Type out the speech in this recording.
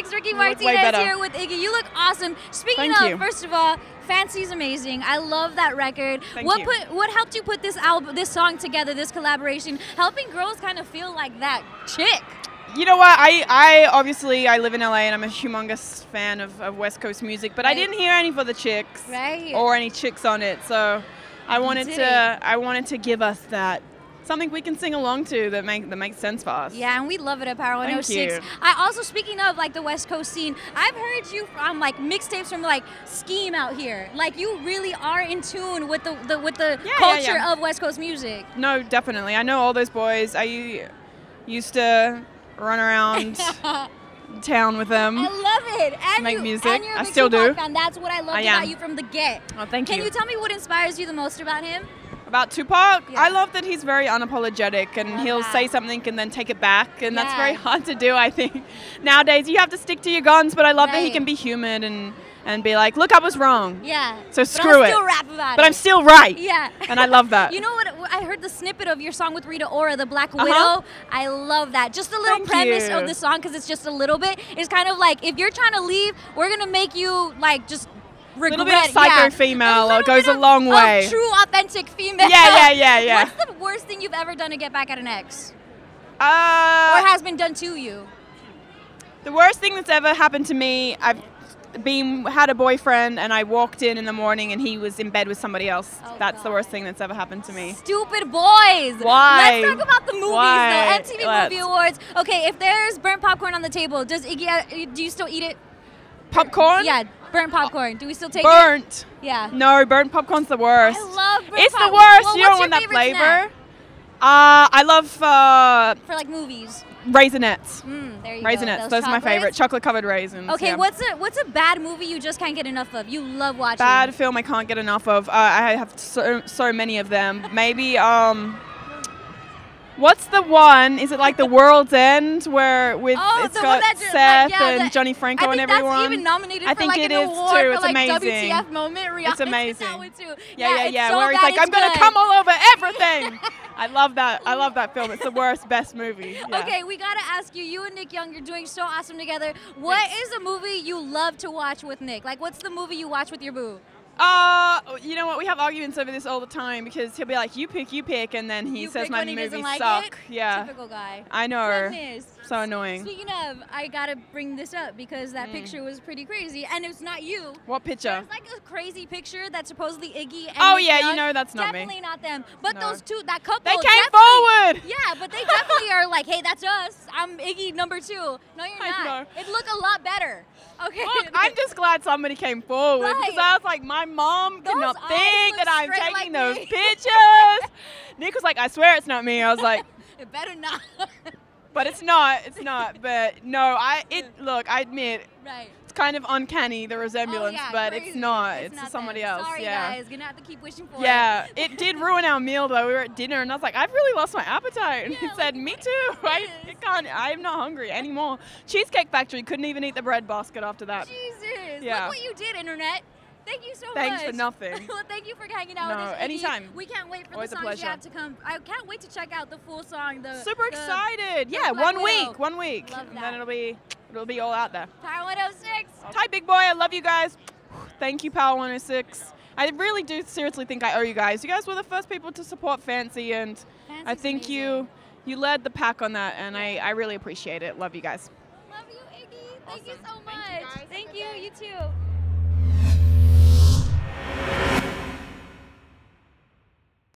106, Ricky Martinez here with Iggy. You look awesome. Speaking of, first of all, Fancy's amazing. I love that record. What helped you put this song together, this collaboration, helping girls kind of feel like that chick? You know what? I obviously I live in LA and I'm a humongous fan of West Coast music, but I didn't hear any for the chicks or any chicks on it. So I wanted to give us that. Something we can sing along to that makes sense for us. Yeah, and we love it at Power 106. Thank you. I also, speaking of like the West Coast scene, I've heard you from like mixtapes from like Scheme out here. Like you really are in tune with the culture of West Coast music. No, definitely. I know all those boys. I used to run around town with them. I love it. And make music. And you're a I big still do. Fan. That's what I loved about you from the get. Oh, thank you. Can you tell me what inspires you the most about him? About Tupac? Yeah. I love that he's very unapologetic and he'll say something and then take it back, and that's very hard to do, I think. Nowadays, you have to stick to your guns, but I love that he can be human and be like, look, I was wrong. Yeah. So screw it. But I'll still rap about it. But I'm still right. Yeah. And I love that. You know what? I heard the snippet of your song with Rita Ora, The Black Widow. I love that. Just a little premise of the song, because it's just a little bit. It's kind of like, if you're trying to leave, we're going to make you like just regret. A little bit of psycho female goes a long way. True, authentic female. Yeah. What's the worst thing you've ever done to get back at an ex? Or has been done to you? The worst thing that's ever happened to me, I've had a boyfriend and I walked in the morning and he was in bed with somebody else. That's the worst thing that's ever happened to me. Stupid boys. Why? Let's talk about the movies though. MTV Movie Awards. Okay, if there's burnt popcorn on the table, do you still eat it? Popcorn? Yeah, burnt popcorn. Do we still take it? Burnt? Yeah. No, burnt popcorn's the worst. I love burnt popcorn. It's the worst. Well, you don't want that flavor. Snack? I love for like movies. Raisinets. There you Raisinets. go. Those are my favorite. Chocolate covered raisins. Okay, what's a bad movie you just can't get enough of? You love watching. Bad film I can't get enough of. I have so many of them. Maybe what's the one? Is it like The World's End, where it's got Seth and Johnny Franco and everyone? I think that's even nominated for like an award for like WTF moment. Rihanna it's amazing. That one too. Yeah. So where he's like, I'm gonna come all over everything. I love that. I love that film. It's the best movie. Yeah. Okay, we gotta ask you. You and Nick Young, you're doing so awesome together. What is a movie you love to watch with Nick? Like, what's the movie you watch with your boo? You know what? We have arguments over this all the time because he'll be like, you pick, and then he says my movies suck. Yeah. Typical guy. I know. Goodness. So annoying. Speaking of, I gotta bring this up because that picture was pretty crazy, and it's not you. What picture? There's like a crazy picture that's supposedly Iggy and Nick Young. You know that's not me. Definitely not them. But those two, that couple. They came forward. Yeah, but they definitely are like, hey, that's us. I'm Iggy number 2. No, you're not. It look a lot better. Okay. Look, I'm just glad somebody came forward because I was like, my mom cannot think that I'm taking those pictures. Nick was like, I swear it's not me. I was like, it better not. But it's not. It's not. But no, look, I admit. Right. It's kind of uncanny, the resemblance, but crazy. it's not. It's not somebody them. else. Sorry, guys. Gonna have to keep wishing for it. Yeah. It did ruin our meal though. We were at dinner and I was like, I've really lost my appetite. And he said, me too. I'm not hungry anymore. Cheesecake Factory couldn't even eat the bread basket after that. Jesus. Yeah. Look what you did, Internet. Thank you so much. Thanks for nothing. Well, thank you for hanging out with us. Anytime. We can't wait for Always the songs you have to come. I can't wait to check out the full song. Super excited. Yeah, 1 week. 1 week. Love that. And then it'll be all out there. Power 106. Ty Big Boy, I love you guys. Thank you, Power 106. I really do seriously think I owe you guys. You guys were the first people to support Fancy, and I think you led the pack on that, and I really appreciate it. Love you guys. Love you, Iggy. Thank you so much. Thank you, guys. Thank you. You too.